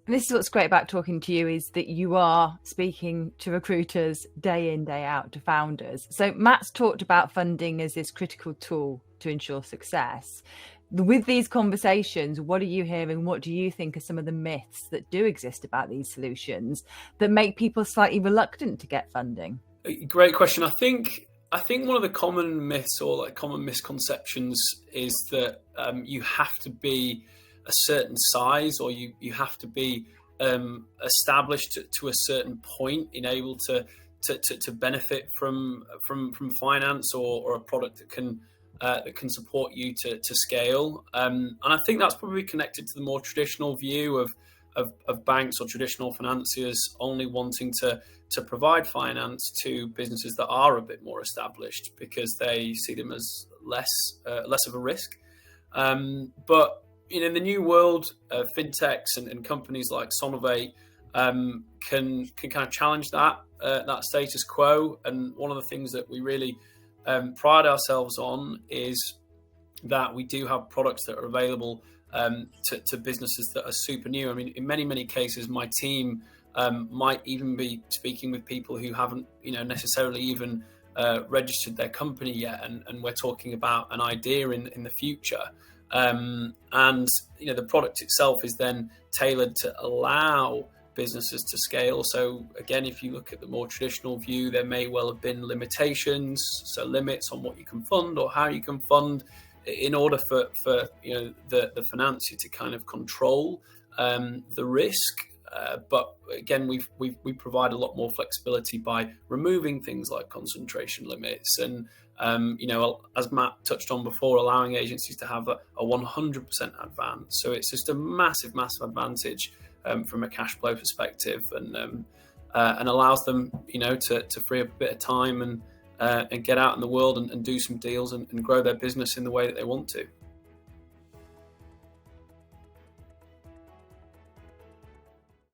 And this is what's great about talking to you, is that you are speaking to recruiters day in, day out, to founders. So Matt's talked about funding as this critical tool to ensure success. With these conversations, what are you hearing? What do you think are some of the myths that do exist about these solutions that make people slightly reluctant to get funding? Great question. I think one of the common myths or like common misconceptions is that you have to be a certain size, or you have to be established to a certain point in able to benefit from finance, or a product that can support you to scale. And I think that's probably connected to the more traditional view of banks or traditional financiers only wanting to provide finance to businesses that are a bit more established because they see them as less of a risk. But in the new world, fintechs and companies like Sonovate can kind of challenge that status quo. And one of the things that we really pride ourselves on is that we do have products that are available to businesses that are super new. I mean, in many cases, my team might even be speaking with people who haven't, necessarily even registered their company yet, and we're talking about an idea in the future. And the product itself is then tailored to allow businesses to scale. So again, if you look at the more traditional view, there may well have been limitations, so limits on what you can fund or how you can fund, in order for the financier to kind of control the risk. But again, we provide a lot more flexibility by removing things like concentration limits, and as Matt touched on before, allowing agencies to have a 100% advance. So it's just a massive advantage from a cash flow perspective, and allows them to free up a bit of time and get out in the world and do some deals and grow their business in the way that they want to.